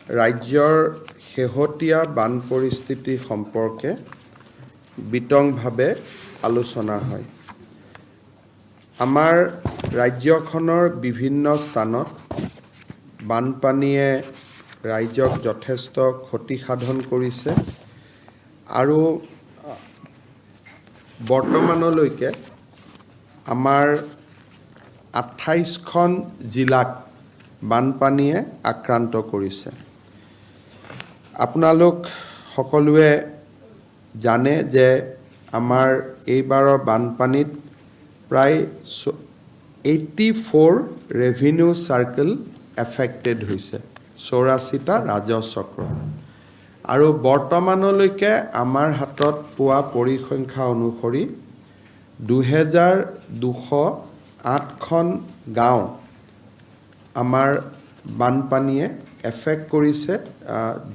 ৰাজ্যৰ শেহতীয়া বান পৰিস্থিতি সম্পৰ্কে বিতংভাৱে আলোচনা হয়। আমাৰ ৰাজ্যখনৰ বিভিন্ন স্থানত বানপানীয়ে ৰাইজক যথেষ্ট ক্ষতি সাধন কৰিছে আৰু বৰ্তমানলৈকে আমাৰ 28খন জিলাক বানপানীয়ে আক্ৰান্ত কৰিছে। আপোনালোক সকলোৱে জানে যে আমাৰ এইবাৰৰ বানপানীত প্ৰায় 84 ৰেভিনিউ চাৰ্কেল এফেক্টেড হৈছে, 84টা ৰাজহ চক্ৰ। আৰু বৰ্তমানলৈকে আমাৰ হাতত পোৱা পৰিসংখ্যা অনুসৰি 2208খন গাঁও আমাৰ বানপানীয়ে এফেক্ট কৰিছে,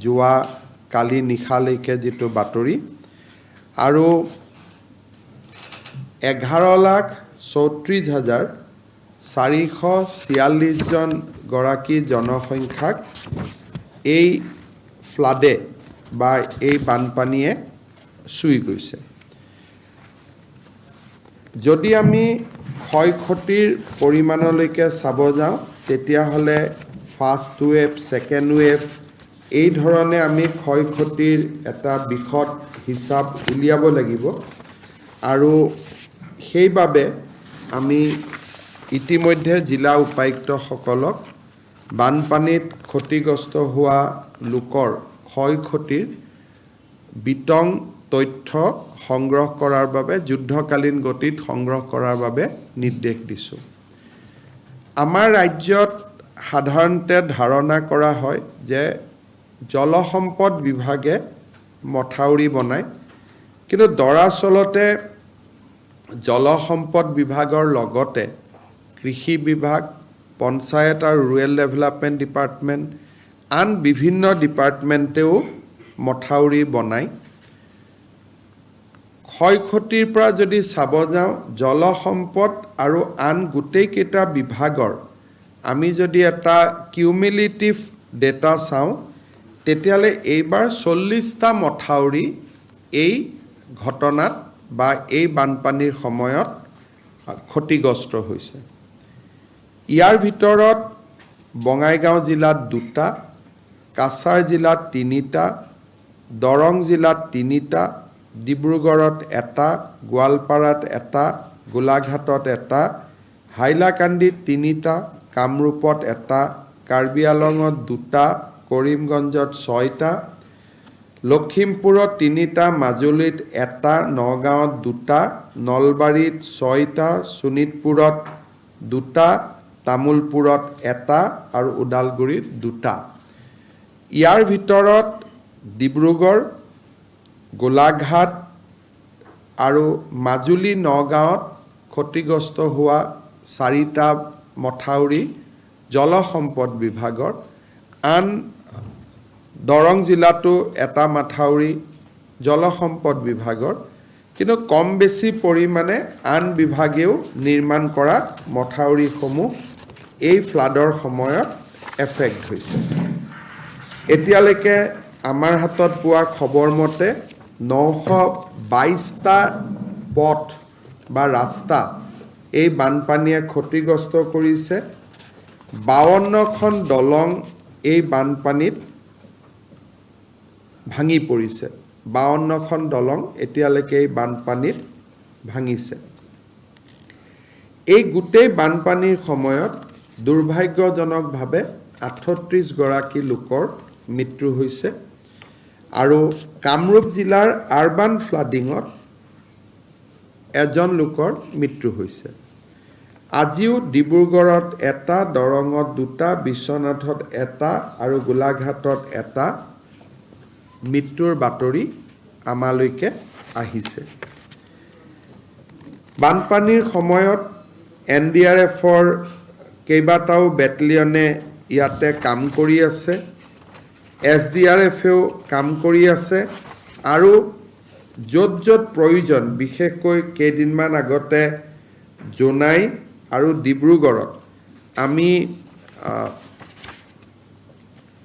যোৱা কালি নিশালৈকে যিটো বাতৰি। আৰু 11,34,446 গৰাকী জনসংখ্যাক এই ফ্লাডে বা এই বানপানীয়ে চুই গৈছে। যদি আমি ক্ষয় ক্ষতিৰ পৰিমাণলৈকে চাব যাওঁ তেতিয়াহ'লে ফাৰ্ষ্ট ৱেভ, ছেকেণ্ড ৱেভ এই ধৰণে আমি ক্ষয় ক্ষতিৰ এটা বিশদ হিচাপ উলিয়াব লাগিব। আৰু সেইবাবে আমি ইতিমধ্যে জিলা উপায়ুক্তসকলক বানপানীত ক্ষতিগ্ৰস্ত হোৱা লোকৰ ক্ষয় ক্ষতিৰ বিতং তথ্য সংগ্ৰহ কৰাৰ বাবে, যুদ্ধকালীন গতিত সংগ্ৰহ কৰাৰ বাবে নিৰ্দেশ দিছোঁ। আমাৰ ৰাজ্যত সাধাৰণতে ধাৰণা কৰা হয় যে জলসম্পদ বিভাগে মথাউৰি বনায়, কিন্তু দৰাচলতে জলসম্পদ বিভাগৰ লগতে কৃষি বিভাগ, পঞ্চায়ত আৰু ৰুৰেল ডেভেলপমেণ্ট ডিপাৰ্টমেণ্ট, আন বিভিন্ন ডিপাৰ্টমেণ্টেও মথাউৰি বনায়। ক্ষয় ক্ষতিৰ পৰা যদি চাব যাওঁ, জলসম্পদ আৰু আন গোটেইকেইটা বিভাগৰ আমি যদি এটা কিউমিলেটিভ ডেটা চাওঁ তেতিয়াহ'লে এইবাৰ 40টা মথাউৰি এই ঘটনাত বা এই বানপানীৰ সময়ত ক্ষতিগ্ৰস্ত হৈছে। ইয়াৰ ভিতৰত বঙাইগাঁও জিলাত 2টা, কাছাৰ জিলাত 3টা, দৰং জিলাত 3টা, ডিব্ৰুগড়ত 1টা, গোৱালপাৰাত 1টা, গোলাঘাটত 1টা, হাইলাকান্দিত 3টা, কামৰূপত 1টা, কাৰ্বি আলঙত 2টা, কৰিমগঞ্জত 6টা, লখিমপুৰত 3টা, মাজুলীত 1টা, নগাঁৱত 2টা, নলবাৰীত 6টা, শোণিতপুৰত 2টা, তামুলপুৰত 1টা আৰু ওদালগুৰিত 2টা। ইয়াৰ ভিতৰত ডিব্ৰুগড়, গোলাঘাট আৰু মাজুলী, নগাঁৱত ক্ষতিগ্ৰস্ত হোৱা 4টা মথাউৰি জলসম্পদ বিভাগৰ, আন দৰং জিলাতো 1টা মথাউৰি জলসম্পদ বিভাগৰ, কিন্তু কম বেছি পৰিমাণে আন বিভাগেও নিৰ্মাণ কৰা মথাউৰিসমূহ এই ফ্লাডৰ সময়ত এফেক্ট হৈছে। এতিয়ালৈকে আমাৰ হাতত পোৱা খবৰ মতে 922টা পথ বা ৰাস্তা এই বানপানীয়ে ক্ষতিগ্ৰস্ত কৰিছে। 52খন দলং এই বানপানীত ভাঙি পৰিছে। 52খন দলং এতিয়ালৈকে এই বানপানীত ভাঙিছে। এই গোটেই বানপানীৰ সময়ত দুৰ্ভাগ্যজনকভাৱে 38 গৰাকী লোকৰ মৃত্যু হৈছে আৰু কামৰূপ জিলাৰ আৰবান ফ্লাডিঙত 1জন লোকৰ মৃত্যু হৈছে। আজিও ডিব্ৰুগড়ত 1টা, দৰঙত 2টা, বিশ্বনাথত 1টা আৰু গোলাঘাটত 1টা মৃত্যুৰ বাতৰি আমালৈকে আহিছে। বানপানীৰ সময়ত NDRFৰ কেইবাটাও বেটেলিয়নে ইয়াতে কাম কৰি আছে, SDRFেও কাম কৰি আছে আৰু য'ত য'ত প্ৰয়োজন, বিশেষকৈ কেইদিনমান আগতে জোনাই আৰু ডিব্ৰুগড়ত আমি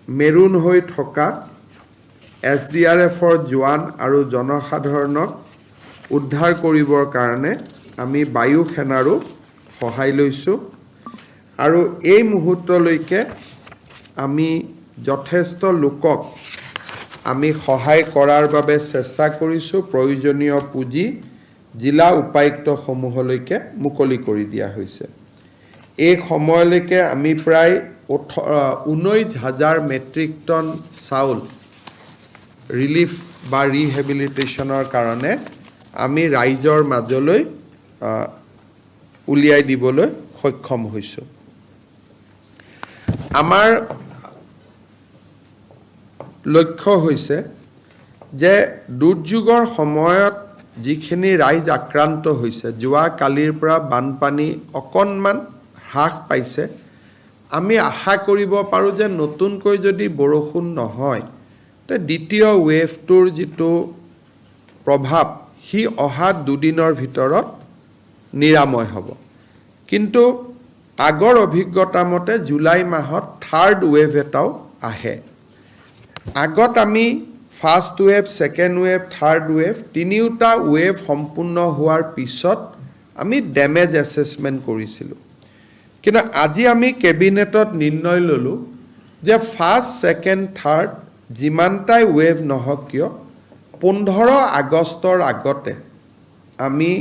মেৰুন হৈ থকা SDRFৰ জোৱান আৰু জনসাধাৰণক উদ্ধাৰ কৰিবৰ কাৰণে আমি বায়ু সেনাৰো সহায় লৈছোঁ আৰু এই মুহূৰ্তলৈকে আমি যথেষ্ট লোকক আমি সহায় কৰাৰ বাবে চেষ্টা কৰিছোঁ প্ৰয়োজনীয় পুঁজি জিলা উপায়ুক্তসমূহলৈকে মুকলি কৰি দিয়া হৈছে এই সময়লৈকে আমি প্ৰায় 19,000 মেট্ৰিক টন চাউল ৰিলিফ বা ৰিহেবিলিটেশ্যনৰ কাৰণে আমি ৰাইজৰ মাজলৈ উলিয়াই দিবলৈ সক্ষম হৈছোঁ আমাৰ লক্ষ্য হৈছে যে দুৰ্যোগৰ সময়ত যিখিনি ৰাইজ আক্ৰান্ত হৈছে যোৱা কালিৰ পৰা বানপানী অকণমান হ্ৰাস পাইছে আমি আশা কৰিব পাৰোঁ যে নতুনকৈ যদি বৰষুণ নহয় তে দ্বিতীয় ৱেভটোৰ যিটো প্ৰভাৱ হি অহা দুদিনৰ ভিতৰত নিৰাময় হ'ব কিন্তু আগৰ অভিজ্ঞতা মতে জুলাই মাহত থাৰ্ড ৱেভ এটাও আহে আগত আমি first wave second wave third wave তিনিওটা ৱেভ সম্পূৰ্ণ হোৱাৰ পিছত আমি ডেমেজ এছেছমেণ্ট কৰিছিলোঁ কিন্তু আজি আমি কেবিনেটত নিৰ্ণয় ল'লোঁ যে ফাৰ্ষ্ট ছেকেণ্ড থাৰ্ড যিমানটাই ৱেভ নহওক কিয় 15 আগষ্টৰ আগতে আমি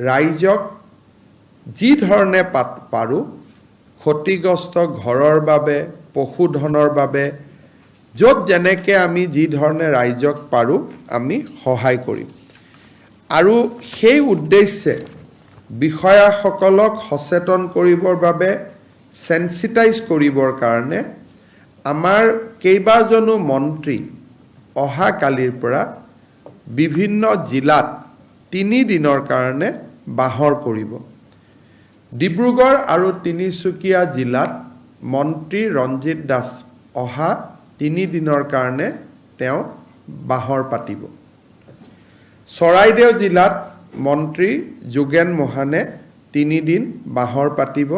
ৰাইজক যি ধৰণে পাৰোঁ ক্ষতিগ্ৰস্ত ঘৰৰ বাবে পশুধনৰ বাবে য'ত যেনেকৈ আমি যি ধৰণে ৰাইজক পাৰোঁ আমি সহায় কৰিম আৰু সেই উদ্দেশ্যে বিষয়াসকলক সচেতন কৰিবৰ বাবে সেন্সিটাইজ কৰিবৰ কাৰণে আমাৰ কেইবাজনো মন্ত্ৰী অহা কালিৰ পৰা বিভিন্ন জিলাত 3 দিনৰ কাৰণে বাহৰ কৰিব ডিব্ৰুগড় আৰু তিনিচুকীয়া জিলাত মন্ত্ৰী ৰঞ্জিত দাস অহা 3 দিনৰ কাৰণে তেওঁ বাহৰ পাতিব চৰাইদেউ জিলাত মন্ত্ৰী যোগেন মোহানে 3 দিন বাহৰ পাতিব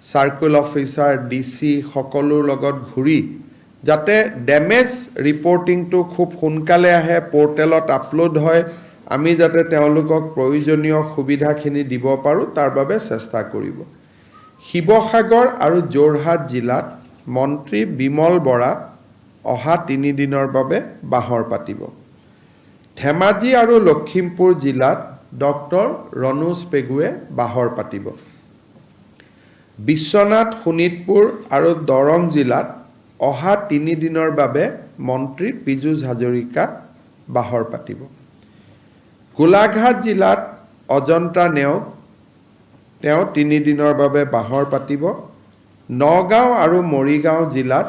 সাৰ্কুল অফিচাৰ ডিসি সকলোৰ লগত ঘূৰি যাতে ডেমেজ ৰিপৰ্টিংটো খুব সোনকালে আহে পোৰ্টেলত আপলোড হয় আমি যাতে তেওঁলোকক প্ৰয়োজনীয় সুবিধাখিনি দিব পাৰোঁ তাৰ বাবে চেষ্টা কৰিব শিৱসাগৰ আৰু যোৰহাট জিলাত মন্ত্ৰী বিমল বৰা অহা 3 দিনৰ বাবে বাহৰ পাতিব ধেমাজি আৰু লখিমপুৰ জিলাত ডক্টৰ ৰণোজ পেগুৱে বাহৰ পাতিব বিশ্বনাথ শোণিতপুৰ আৰু দৰং জিলাত অহা 3 দিনৰ বাবে মন্ত্ৰী পীযুষ হাজৰিকা বাহৰ পাতিব গোলাঘাট জিলাত অজন্তা নেওগ তেওঁ 3 দিনৰ বাবে বাহৰ পাতিব নগাঁও আৰু মৰিগাঁও জিলাত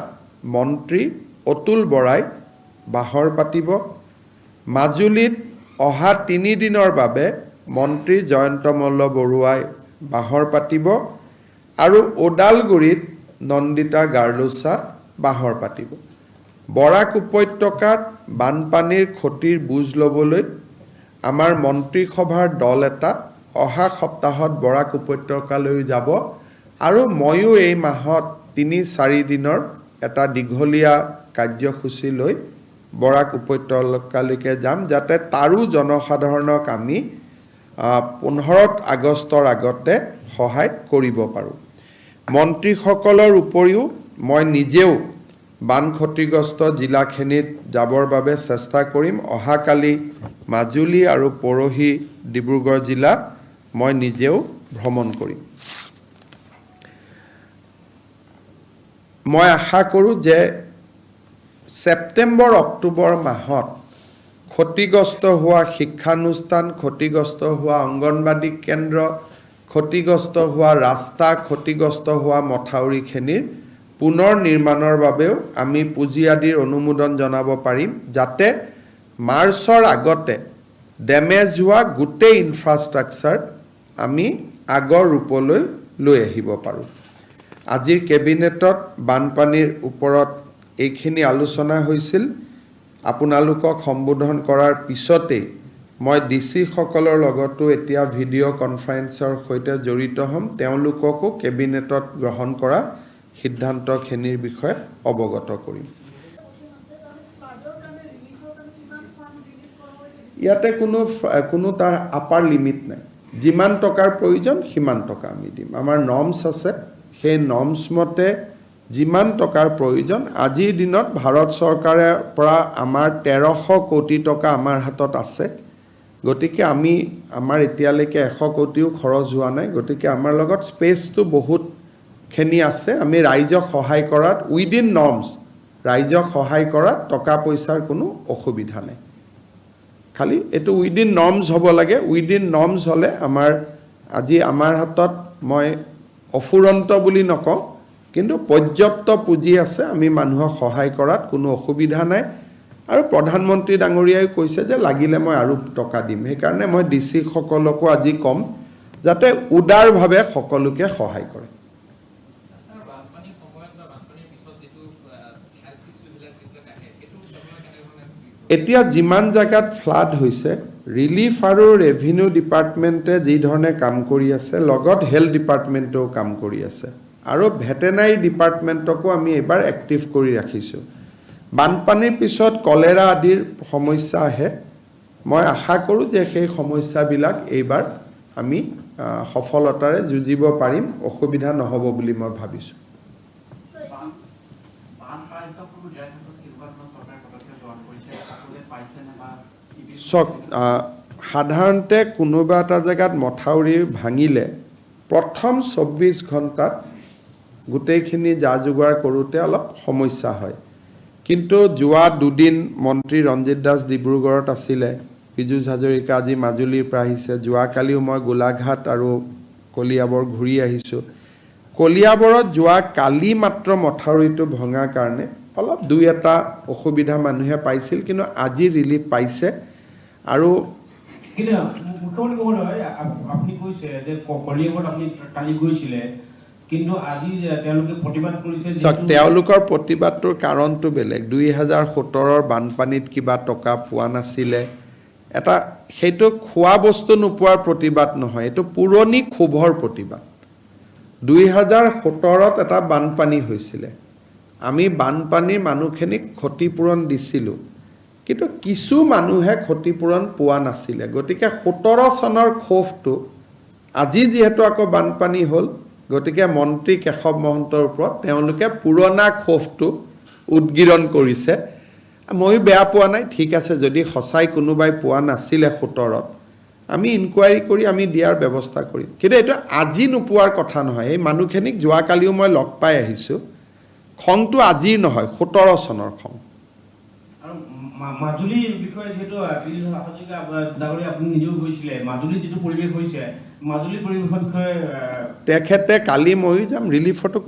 মন্ত্ৰী অতুল বৰাই বাহৰ পাতিব মাজুলীত অহা 3 দিনৰ বাবে মন্ত্ৰী জয়ন্ত মল্ল বৰুৱাই বাহৰ পাতিব আৰু ওদালগুৰিত নন্দিতা গাৰ্লুছা বাহৰ পাতিব বৰাক উপত্যকাত বানপানীৰ ক্ষতিৰ বুজ ল'বলৈ আমাৰ মন্ত্ৰী সভাৰ দল এটা অহা সপ্তাহত বৰাক উপত্যকালৈ যাব আৰু ময়ো এই মাহত 3-4 দিনৰ এটা দীঘলীয়া কাৰ্যসূচী লৈ বৰাক উপত্যকালৈকে যাম যাতে তাৰো জনসাধাৰণক আমি 15 আগষ্টৰ আগতে সহায় কৰিব পাৰোঁ মন্ত্ৰীসকলৰ উপৰিও মই নিজেও বান ক্ষতিগ্ৰস্ত জিলাখিনিত যাবৰ বাবে চেষ্টা কৰিম অহাকালি মাজুলী আৰু পৰহি ডিব্ৰুগড় জিলা মই নিজেও ভ্ৰমণ কৰিম মই আশা কৰোঁ যে সেপ্টেম্বৰ অক্টোবৰ মাহত ক্ষতিগ্ৰস্ত হোৱা শিক্ষানুষ্ঠান ক্ষতিগ্ৰস্ত হোৱা অংগনবাদী কেন্দ্ৰ ক্ষতিগ্ৰস্ত হোৱা ৰাস্তা ক্ষতিগ্ৰস্ত হোৱা মথাউৰিখিনিৰ পুনৰ নিৰ্মাণৰ বাবেও আমি পুঁজি আদিৰ অনুমোদন জনাব পাৰিম যাতে মাৰ্চৰ আগতে ডেমেজ হোৱা গোটেই ইনফ্ৰাষ্ট্ৰাকচাৰ আমি আগৰ ৰূপলৈ লৈ আহিব পাৰোঁ আজিৰ কেবিনেটত বানপানীৰ ওপৰত এইখিনি আলোচনা হৈছিল আপোনালোকক সম্বোধন কৰাৰ পিছতেই মই ডিসি সকলৰ লগতো এতিয়া ভিডিঅ' কনফাৰেন্সৰ সৈতে জড়িত হ'ম তেওঁলোককো কেবিনেটত গ্ৰহণ কৰা সিদ্ধান্তখিনিৰ বিষয়ে অৱগত কৰিম ইয়াতে কোনো তাৰ আপাৰ লিমিট নাই যিমান টকাৰ প্ৰয়োজন সিমান টকা আমি দিম আমাৰ নৰ্মছ আছে সেই নৰ্মছ মতে যিমান টকাৰ প্ৰয়োজন আজিৰ দিনত ভাৰত চৰকাৰৰ পৰা আমাৰ 1300 কোটি টকা আমাৰ হাতত আছে গতিকে আমি আমাৰ এতিয়ালৈকে 100 কোটিও খৰচ হোৱা নাই গতিকে আমাৰ লগত স্পেচটো বহুত খেনি আছে আমি ৰাইজক সহায় কৰাত উইদিন নৰ্মছ ৰাইজক সহায় কৰাত টকা পইচাৰ কোনো অসুবিধা নাই খালি এটো উইদিন নৰ্মছ হ'ব লাগে উইদিন নৰ্মছ হলে আজি আমাৰ হাতত মই অফুৰন্ত বুলি নকওঁ কিন্তু পৰ্যাপ্ত পুঁজি আছে আমি মানুহক সহায় কৰাত কোনো অসুবিধা নাই আৰু প্ৰধানমন্ত্ৰী ডাঙৰীয়াই কৈছে যে লাগিলে মই আৰু টকা দিম সেই কাৰণে মই ডিসি সকলকো আজি কম যাতে উদাৰভাৱে সকলোকে সহায় কৰে এতিয়া যিমান জায়গাত ফ্লাড হৈছে ৰিলিফ আৰু ৰেভিনিউ ডিপাৰ্টমেণ্টে যি ধৰণে কাম কৰি আছে লগত হেলথ ডিপাৰ্টমেণ্টেও কাম কৰি আছে আৰু ভেটেনাৰী ডিপাৰ্টমেণ্টকো আমি এবাৰ এক্টিভ কৰি ৰাখিছোঁ বানপানীৰ পিছত কলেৰা আদিৰ সমস্যা আহে মই আশা কৰোঁ যে সেই সমস্যাবিলাক এইবাৰ আমি সফলতাৰে যুঁজিব পাৰিম অসুবিধা নহ'ব বুলি মই ভাবিছোঁ সাধাৰণতে কোনোবা এটা জেগাত মথাউৰি ভাঙিলে প্ৰথম 24 ঘণ্টাত গোটেইখিনি যা যোগাৰ কৰোঁতে অলপ সমস্যা হয় কিন্তু যোৱা দুদিন মন্ত্ৰী ৰঞ্জিত দাস ডিব্ৰুগড়ত আছিলে পীযুষ হাজৰিকা আজি মাজুলীৰ পৰা আহিছে যোৱাকালিও মই গোলাঘাট আৰু কলিয়াবৰ ঘূৰি আহিছোঁ কলিয়াবৰত যোৱা কালি মাত্ৰ মথাউৰিটো ভঙাৰ কাৰণে অলপ দুই এটা অসুবিধা মানুহে পাইছিল কিন্তু আজি ৰিলিফ পাইছে আৰু মুখ্যমন্ত্ৰী মহোদয় আপুনি কৈছে যে কলিয়াবৰত আপুনি কালি গৈছিলে কিন্তু আজি তেওঁলোকে প্ৰতিবাদ কৰিছে তেওঁলোকৰ প্ৰতিবাদটোৰ কাৰণটো বেলেগ 2017ৰ বানপানীত কিবা টকা পোৱা নাছিলে এটা সেইটো খোৱা বস্তু নোপোৱাৰ প্ৰতিবাদ নহয় এটো পুৰণি ক্ষোভৰ প্ৰতিবাদ 2017ত এটা বানপানী হৈছিলে আমি বানপানীৰ মানুহখিনিক ক্ষতিপূৰণ দিছিলোঁ কিন্তু কিছু মানুহে ক্ষতিপূৰণ পোৱা নাছিলে গতিকে 17 চনৰ ক্ষোভটো আজি যেহেতু আকৌ বানপানী হ'ল গতিকে মন্ত্ৰী কেশৱ মহন্তৰ ওপৰত তেওঁলোকে পুৰণা ক্ষোভটো উদ্গীৰণ কৰিছে মই বেয়া পোৱা নাই ঠিক আছে যদি সঁচাই কোনোবাই পোৱা নাছিলে 17ত আমি ইনকুৱাৰী কৰি আমি দিয়াৰ ব্যৱস্থা কৰিম কিন্তু এটা আজি নোপোৱাৰ কথা নহয় এই মানুহখিনিক যোৱাকালিও মই লগ পাই আহিছোঁ খংটো আজিৰ নহয় 17 চনৰ খং আৰু মাজুলীৰ বিষয়ে যেটো আপুনি নিজেও গৈছিলে মাজুলীৰ যেটো পৰিৱেশ হৈছে মাজুলী পৰিৱেশৰ বিষয়ে তেখেতে কালি মই যাম ৰিলিফটো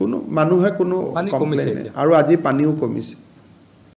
কোনো মানুহে কোনো কমপ্লেইন আৰু আজি পানীও কমিছে